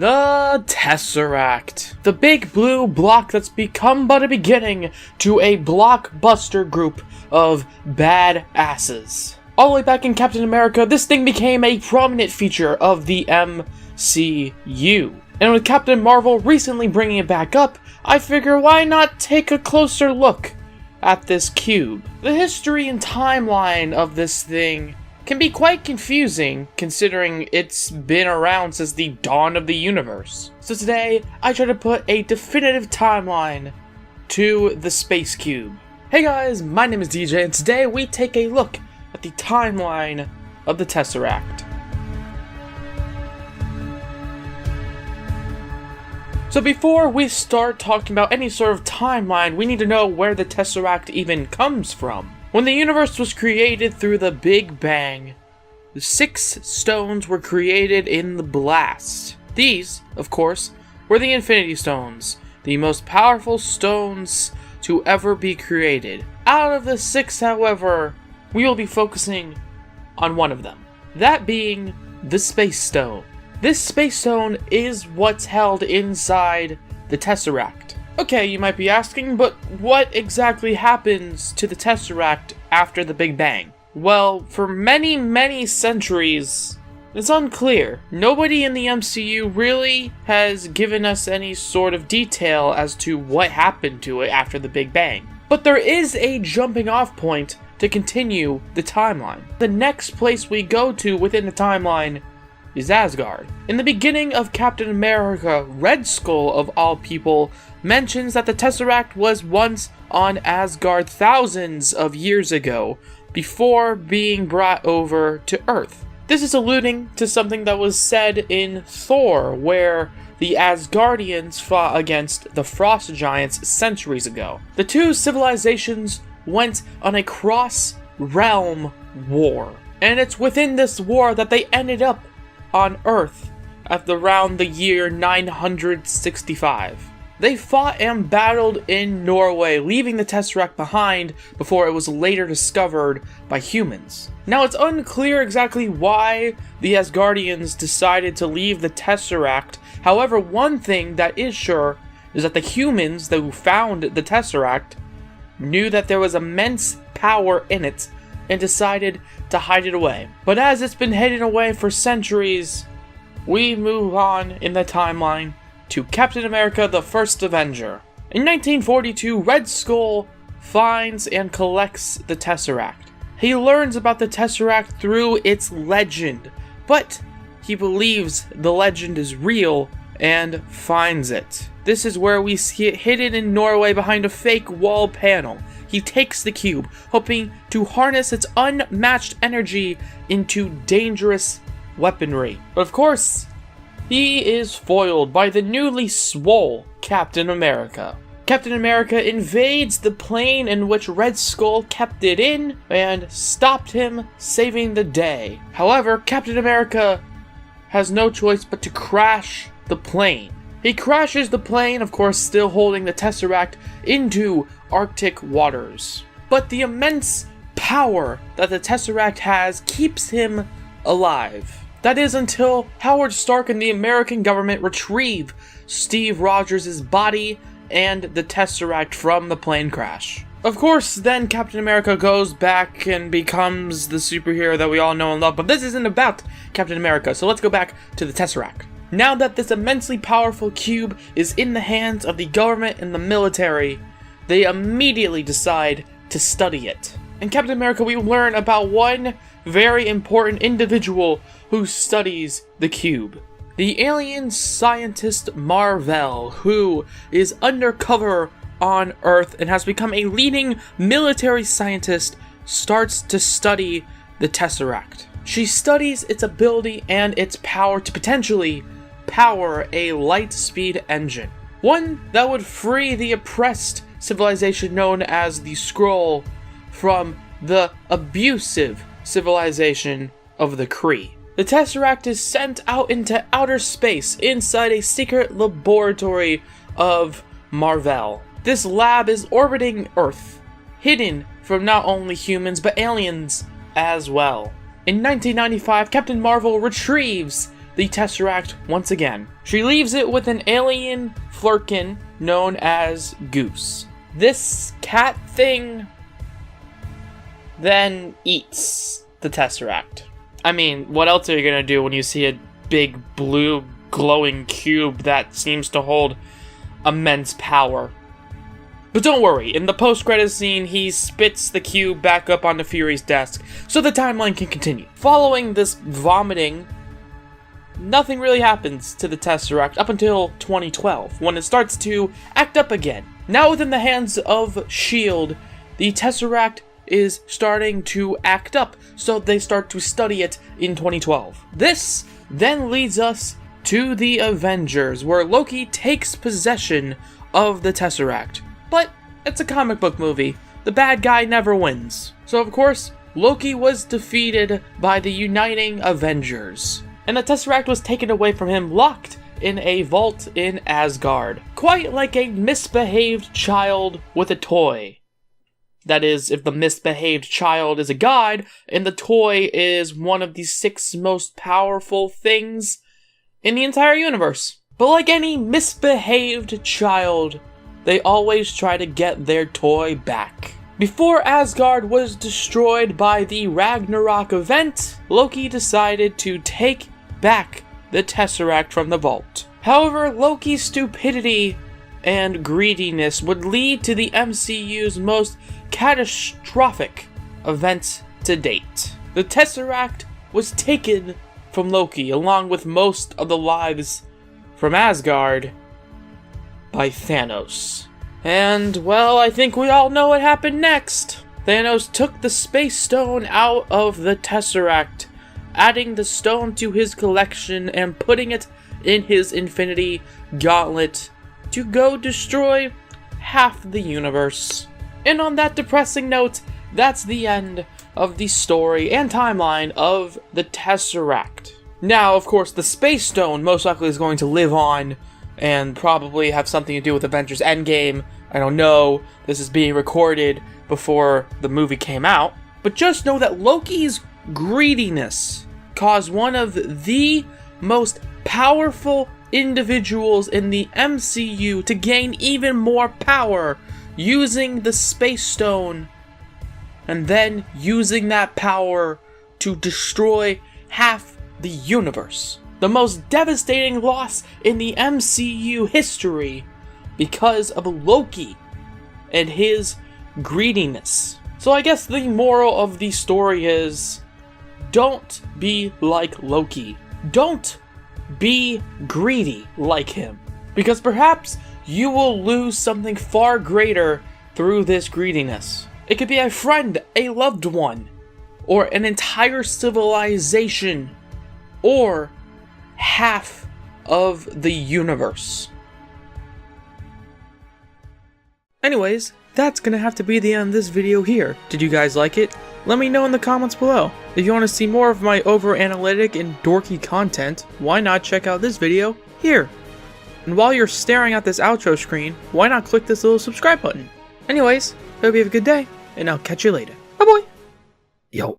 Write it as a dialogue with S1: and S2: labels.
S1: The Tesseract. The big blue block that's become but a beginning to a blockbuster group of badasses. All the way back in Captain America, this thing became a prominent feature of the MCU. And with Captain Marvel recently bringing it back up, I figure why not take a closer look at this cube. The history and timeline of this thing can be quite confusing, considering it's been around since the dawn of the universe. So today, I try to put a definitive timeline to the Space Cube. Hey guys, my name is DJ, and today we take a look at the timeline of the Tesseract. So before we start talking about any sort of timeline, we need to know where the Tesseract even comes from. When the universe was created through the Big Bang, the 6 stones were created in the blast. These, of course, were the Infinity Stones, the most powerful stones to ever be created. Out of the 6, however, we will be focusing on one of them, that being the Space Stone. This Space Stone is what's held inside the Tesseract. Okay, you might be asking, but what exactly happens to the Tesseract after the Big Bang? Well, for many centuries, it's unclear. Nobody in the MCU really has given us any sort of detail as to what happened to it after the Big Bang. But there is a jumping off point to continue the timeline. The next place we go to within the timeline is Asgard. In the beginning of Captain America, Red Skull, of all people, mentions that the Tesseract was once on Asgard thousands of years ago, before being brought over to Earth. This is alluding to something that was said in Thor, where the Asgardians fought against the Frost Giants centuries ago. The two civilizations went on a cross-realm war, and it's within this war that they ended up on Earth at around the year 965. They fought and battled in Norway, leaving the Tesseract behind before it was later discovered by humans. Now, it's unclear exactly why the Asgardians decided to leave the Tesseract. However, one thing that is sure is that the humans who found the Tesseract knew that there was immense power in it and decided to hide it away. But as it's been hidden away for centuries, we move on in the timeline to Captain America, the First Avenger. In 1942, Red Skull finds and collects the Tesseract. He learns about the Tesseract through its legend, but he believes the legend is real and finds it. This is where we see it hidden in Norway behind a fake wall panel. He takes the cube, hoping to harness its unmatched energy into dangerous weaponry. But of course, he is foiled by the newly swole Captain America. Captain America invades the plane in which Red Skull kept it in and stopped him, saving the day. However, Captain America has no choice but to crash the plane. He crashes the plane, of course still holding the Tesseract, into Arctic waters. But the immense power that the Tesseract has keeps him alive. That is until Howard Stark and the American government retrieve Steve Rogers' body and the Tesseract from the plane crash. Of course, then Captain America goes back and becomes the superhero that we all know and love, but this isn't about Captain America, so let's go back to the Tesseract. Now that this immensely powerful cube is in the hands of the government and the military, they immediately decide to study it. In Captain America, we learn about one very important individual who studies the cube. The alien scientist Mar-Vell, who is undercover on Earth and has become a leading military scientist, starts to study the Tesseract. She studies its ability and its power to potentially power a light-speed engine. One that would free the oppressed civilization known as the Skrull from the abusive civilization of the Kree. The Tesseract is sent out into outer space inside a secret laboratory of Mar-Vell. This lab is orbiting Earth, hidden from not only humans but aliens as well. In 1995, Captain Marvel retrieves the Tesseract once again. She leaves it with an alien flurkin known as Goose. This cat thing then eats the Tesseract. I mean, what else are you gonna do when you see a big blue glowing cube that seems to hold immense power? But don't worry, in the post-credits scene, he spits the cube back up onto Fury's desk, so the timeline can continue. Following this vomiting, nothing really happens to the Tesseract up until 2012, when it starts to act up again. Now within the hands of S.H.I.E.L.D., the Tesseract is starting to act up, so they start to study it in 2012. This then leads us to the Avengers, where Loki takes possession of the Tesseract. But it's a comic book movie. The bad guy never wins. So of course, Loki was defeated by the uniting Avengers, and the Tesseract was taken away from him, locked in a vault in Asgard. Quite like a misbehaved child with a toy. That is, if the misbehaved child is a god, and the toy is one of the 6 most powerful things in the entire universe. But like any misbehaved child, they always try to get their toy back. Before Asgard was destroyed by the Ragnarok event, Loki decided to take back the Tesseract from the vault. However, Loki's stupidity and greediness would lead to the MCU's most catastrophic event to date. The Tesseract was taken from Loki, along with most of the lives from Asgard, by Thanos. And, well, I think we all know what happened next. Thanos took the Space Stone out of the Tesseract, adding the stone to his collection and putting it in his Infinity Gauntlet to go destroy half the universe. And on that depressing note, that's the end of the story and timeline of the Tesseract. Now, of course, the Space Stone most likely is going to live on and probably have something to do with Avengers Endgame. I don't know. This is being recorded before the movie came out. But just know that Loki's greediness caused one of the most powerful individuals in the MCU to gain even more power using the Space Stone, and then using that power to destroy half the universe. The most devastating loss in the MCU history because of Loki and his greediness. So I guess the moral of the story is, don't be like Loki. Don't be greedy like him. Because perhaps you will lose something far greater through this greediness. It could be a friend, a loved one, or an entire civilization, or half of the universe. Anyways, that's gonna have to be the end of this video here. Did you guys like it? Let me know in the comments below. If you want to see more of my over-analytic and dorky content, why not check out this video here? And while you're staring at this outro screen, why not click this little subscribe button? Anyways, hope you have a good day, and I'll catch you later. Bye-bye! Yo.